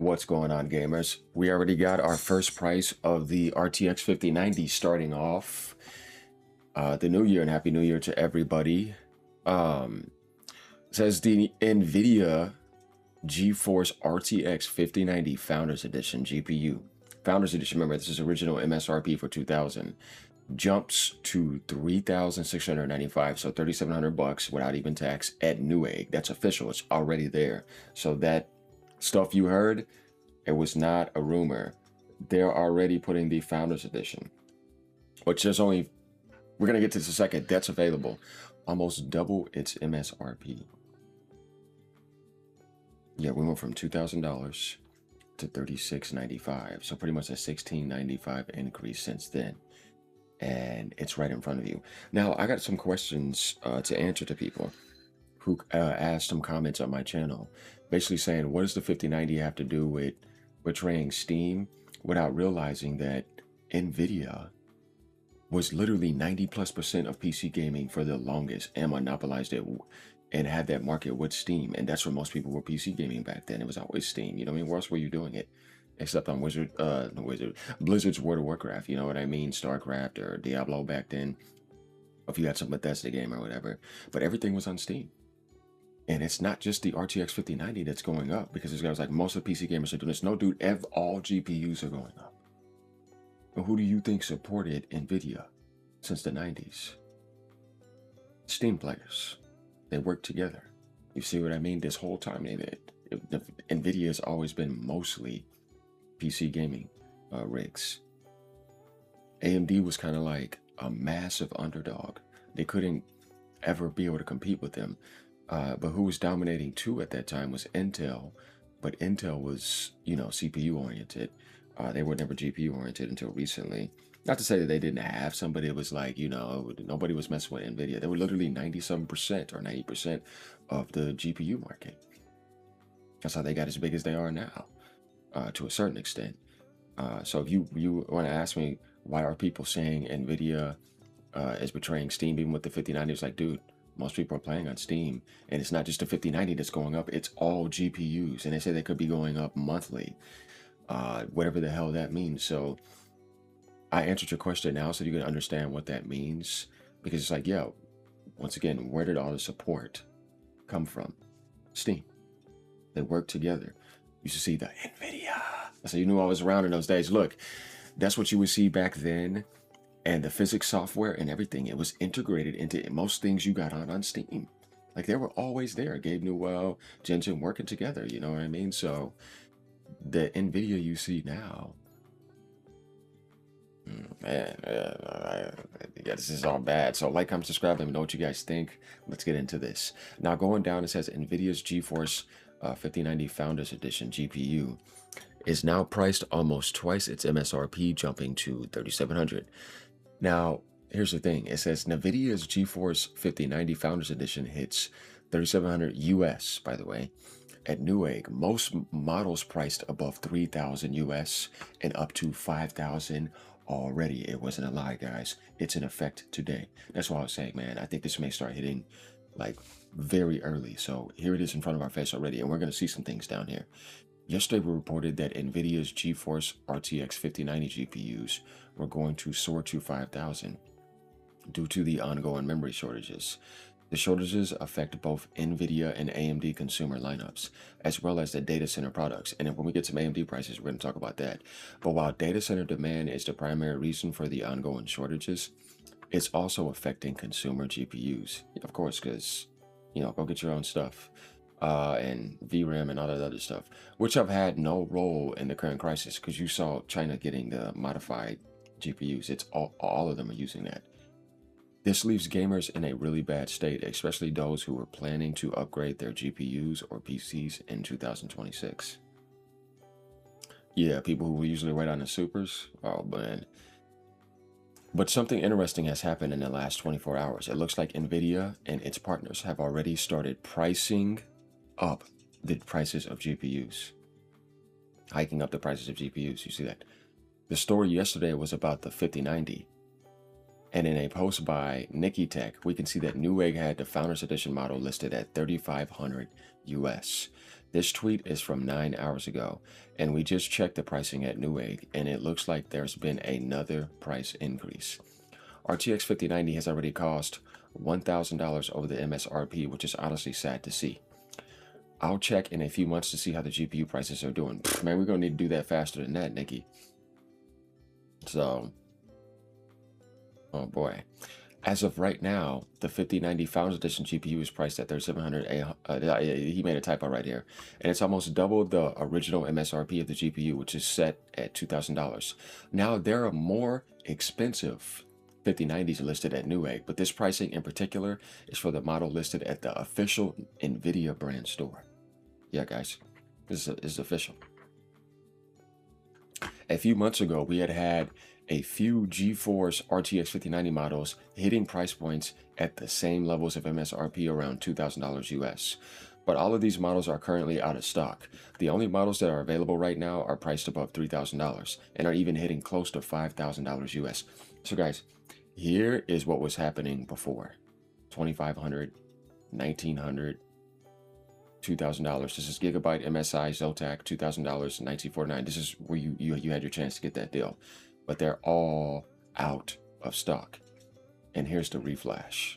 What's going on, gamers? We already got our first price of the RTX 5090 starting off the new year, and happy new year to everybody. Um, Says the Nvidia GeForce RTX 5090 Founders Edition GPU. Founders Edition, remember, this is original MSRP for 2000. Jumps to 3,695, so 3,700 bucks without even tax at Newegg. That's official. It's already there. So that stuff you heard, it was not a rumor. They're already putting the Founders Edition, which there's only, we're going to get to this in a second. That's available. Almost double its MSRP. Yeah, we went from $2,000 to $3,695. So pretty much a $1,695 increase since then. And it's right in front of you. Now, I got some questions to answer to people who asked some comments on my channel, basically saying, what does the 5090 have to do with betraying Steam, without realizing that Nvidia was literally 90+% of PC gaming for the longest and monopolized it and had that market with Steam. And that's where most people were PC gaming back then. It was always Steam. You know what I mean? Where else were you doing it? Except on Blizzard's World of Warcraft, you know what I mean? StarCraft or Diablo back then, if you had some Bethesda game or whatever. But everything was on Steam. And it's not just the RTX 5090 that's going up, because this guy's like, most of the PC gamers are doing this. No, dude, all GPUs are going up. And who do you think supported Nvidia since the 90s? Steam players. They work together. You see what I mean? This whole time, Nvidia has always been mostly PC gaming rigs. AMD was kind of like a massive underdog. They couldn't ever be able to compete with them. But who was dominating too at that time was Intel. But Intel was, you know, CPU oriented. They were never GPU oriented until recently. Not to say that they didn't have some, but it was like, you know, nobody was messing with Nvidia. They were literally 97% or 90% of the GPU market. That's how they got as big as they are now, to a certain extent. So if you want to ask me, why are people saying Nvidia is betraying Steam even with the 5090? It's like, dude, most people are playing on Steam, and it's not just the 5090 that's going up, it's all GPUs, and they say they could be going up monthly, whatever the hell that means. So I answered your question now so you can understand what that means, because it's like, yeah, once again, where did all the support come from? Steam. They work together. You should see the Nvidia. So you knew I was around in those days. Look, that's what you would see back then. And the physics software and everything, it was integrated into most things you got on Steam. Like, they were always there. Gabe Newell, Jensen working together, you know what I mean? So the Nvidia you see now, man, yeah, this is all bad. So like, comment, subscribe, let me know what you guys think. Let's get into this. Now, going down, it says Nvidia's GeForce 5090 Founders Edition GPU is now priced almost twice its MSRP, jumping to $3,700. Now, here's the thing. It says Nvidia's GeForce 5090 Founders Edition hits $3,700 US, by the way, at Newegg. Most models priced above 3,000 US and up to 5,000 already. It wasn't a lie, guys. It's in effect today. That's why I was saying, man, I think this may start hitting like very early. So here it is in front of our face already, and we're going to see some things down here. Yesterday, we reported that Nvidia's GeForce RTX 5090 GPUs were going to soar to 5,000 due to the ongoing memory shortages. The shortages affect both Nvidia and AMD consumer lineups, as well as the data center products. And when we get some AMD prices, we're going to talk about that. But while data center demand is the primary reason for the ongoing shortages, it's also affecting consumer GPUs. Of course, because, you know, go get your own stuff. And VRAM and all that other stuff, which have had no role in the current crisis, because you saw China getting the modified GPUs. It's all of them are using that. This leaves gamers in a really bad state, especially those who were planning to upgrade their GPUs or PCs in 2026. Yeah, people who usually wait on the supers. Oh, man. But something interesting has happened in the last 24 hours. It looks like Nvidia and its partners have already started pricing up the prices of GPUs, hiking up the prices of GPUs. You see that? The story yesterday was about the 5090, and in a post by Nikki Tech, we can see that Newegg had the Founders Edition model listed at $3,500 US. This tweet is from 9 hours ago, and we just checked the pricing at Newegg, and it looks like there's been another price increase. RTX 5090 has already cost $1,000 over the MSRP, which is honestly sad to see. I'll check in a few months to see how the GPU prices are doing. Man, we're going to need to do that faster than that, Nikki. So, oh boy. As of right now, the 5090 Founders Edition GPU is priced at $3,700. He made a typo right here. And it's almost double the original MSRP of the GPU, which is set at $2,000. Now, there are more expensive 5090s listed at Newegg, but this pricing in particular is for the model listed at the official Nvidia brand store. Yeah, guys, this is official. A few months ago, we had a few GeForce RTX 5090 models hitting price points at the same levels of MSRP around $2,000 US. But all of these models are currently out of stock. The only models that are available right now are priced above $3,000 and are even hitting close to $5,000 US. So guys, here is what was happening before. $2,500, $1,900, $2,000. This is Gigabyte MSI Zotac, $2,000, $1,949. This is where you had your chance to get that deal. But they're all out of stock. And here's the reflash.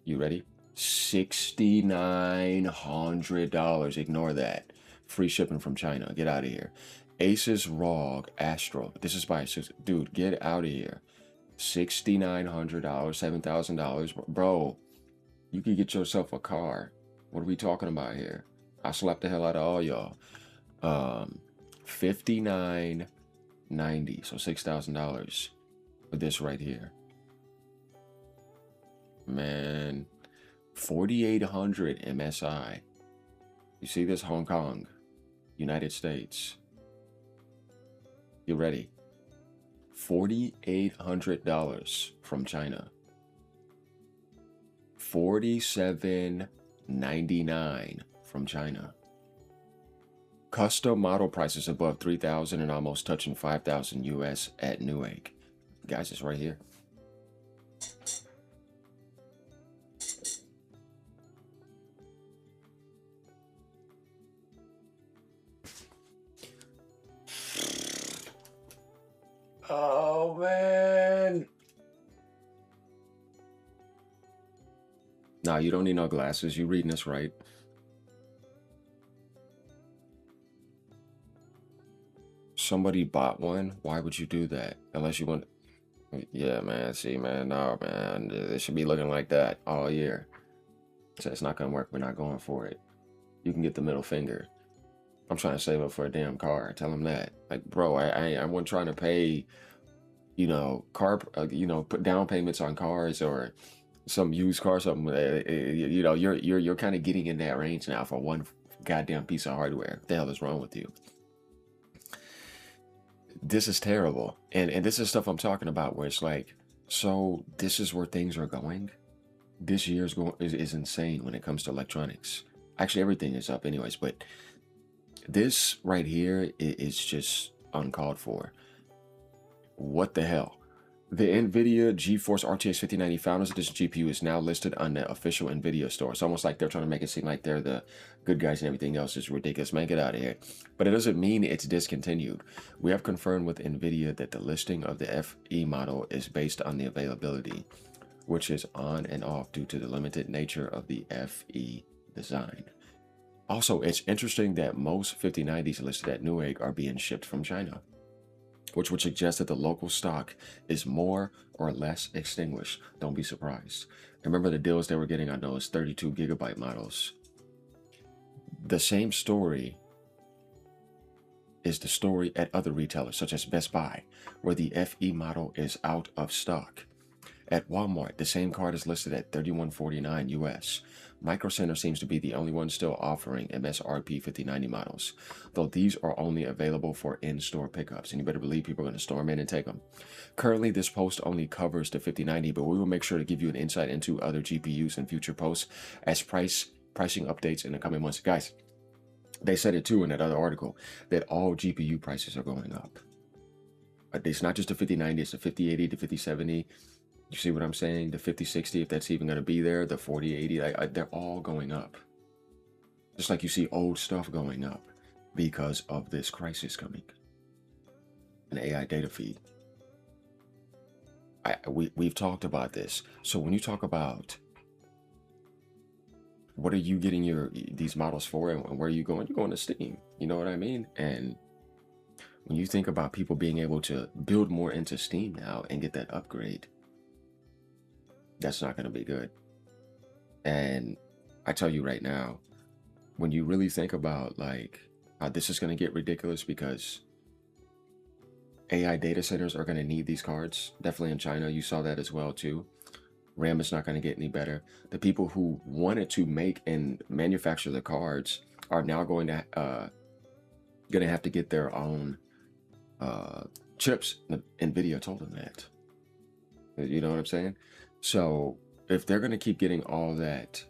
You ready? $6,900. Ignore that. Free shipping from China. Get out of here. Asus ROG Astro. This is by dude. Get out of here. $6,900, $7,000. Bro, you could get yourself a car. What are we talking about here? I slapped the hell out of all y'all. $5,990, so $6,000 for this right here. Man, 4,800 MSI. You see this? Hong Kong, United States. You ready? $4,800 from China. $4,799 from China. Custom model prices above $3,000 and almost touching $5,000 US at Newegg. Guys, it's right here. Oh man. Nah, you don't need no glasses. You reading this right. Somebody bought one. Why would you do that? Unless you want. Yeah, man. See, man. No, man. It should be looking like that all year. So it's not gonna work. We're not going for it. You can get the middle finger. I'm trying to save up for a damn car. Tell him that. Like, bro, I wasn't trying to pay, put down payments on cars or some used car, something. You're kind of getting in that range now for one goddamn piece of hardware. What the hell is wrong with you? This is terrible, and this is stuff I'm talking about where it's like, so this is where things are going. This year is insane when it comes to electronics. Actually, everything is up anyways, but this right here is just uncalled for. What the hell? The Nvidia GeForce RTX 5090 Founders Edition GPU is now listed on the official Nvidia store. It's almost like they're trying to make it seem like they're the good guys and everything else is ridiculous. Man, get out of here. But it doesn't mean it's discontinued. We have confirmed with Nvidia that the listing of the FE model is based on the availability, which is on and off due to the limited nature of the FE design. Also, it's interesting that most 5090s listed at Newegg are being shipped from China, which would suggest that the local stock is more or less extinguished. Don't be surprised. Remember the deals they were getting on those 32 gigabyte models. The same story is the story at other retailers such as Best Buy, where the FE model is out of stock. At Walmart, the same card is listed at $31.49 US. Micro Center seems to be the only one still offering MSRP 5090 models, though these are only available for in-store pickups, and you better believe people are going to storm in and take them. Currently, this post only covers the 5090, but we will make sure to give you an insight into other GPUs in future posts as pricing updates in the coming months. Guys, they said it too in that other article that all GPU prices are going up. It's not just the 5090, it's the 5080, the 5070. You see what I'm saying? The 5060, if that's even going to be there, the 4080, they're all going up. Just like you see old stuff going up because of this crisis coming, an AI data feed. We've talked about this. So when you talk about what are you getting these models for, and where are you going? You're going to Steam. You know what I mean? And when you think about people being able to build more into Steam now and get that upgrade, that's not going to be good. And I tell you right now, when you really think about like how this is going to get ridiculous, because AI data centers are going to need these cards. Definitely in China, you saw that as well too. RAM is not going to get any better. The people who wanted to make and manufacture the cards are now going to have to get their own chips. Nvidia told them that. You know what I'm saying? So if they're going to keep getting all that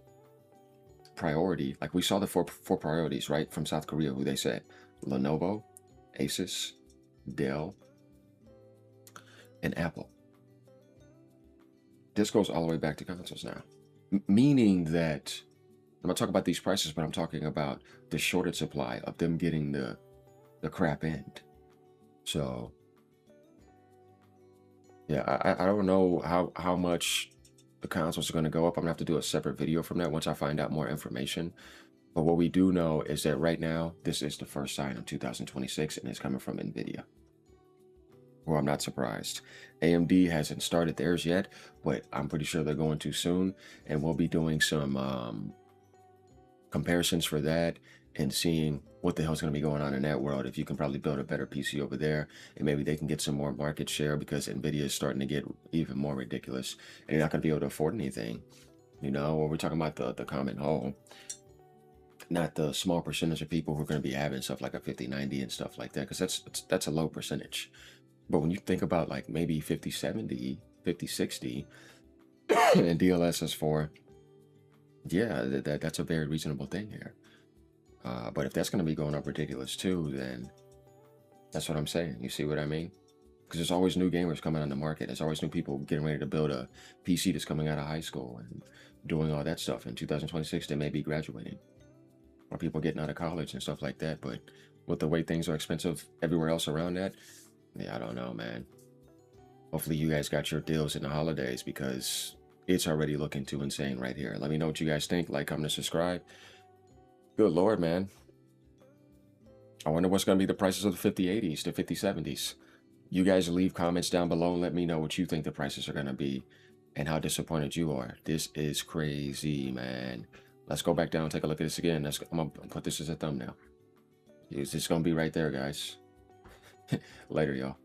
priority, like we saw the four priorities, right, from South Korea, who they said Lenovo, Asus, Dell, and Apple. This goes all the way back to consoles now, meaning that I'm not talking about these prices, but I'm talking about the shortage supply of them getting the crap end. So yeah, I don't know how much the consoles are going to go up. I'm gonna have to do a separate video from that once I find out more information. But what we do know is that right now, this is the first sign of 2026, and it's coming from Nvidia. Well, I'm not surprised. AMD hasn't started theirs yet, but I'm pretty sure they're going to soon, and we'll be doing some comparisons for that and seeing what the hell's going to be going on in that world. If you can probably build a better PC over there, and maybe they can get some more market share, because Nvidia is starting to get even more ridiculous, and you're not going to be able to afford anything. You know, or we're talking about the common hole, not the small percentage of people who are going to be having stuff like a 5090 and stuff like that, because that's a low percentage. But when you think about like maybe 5070, 5060, and DLSS4, yeah, that's a very reasonable thing here. But if that's going to be going up ridiculous too, then that's what I'm saying. You see what I mean? Because there's always new gamers coming on the market. There's always new people getting ready to build a PC that's coming out of high school and doing all that stuff. In 2026, they may be graduating, or people getting out of college and stuff like that. But with the way things are expensive everywhere else around that, yeah, I don't know, man. Hopefully you guys got your deals in the holidays, because it's already looking too insane right here. Let me know what you guys think. Like, comment, and subscribe. Good Lord, man. I wonder what's going to be the prices of the 5080s, the 5070s. You guys leave comments down below and let me know what you think the prices are going to be and how disappointed you are. This is crazy, man. Let's go back down and take a look at this again. I'm going to put this as a thumbnail. It's just going to be right there, guys. Later, y'all.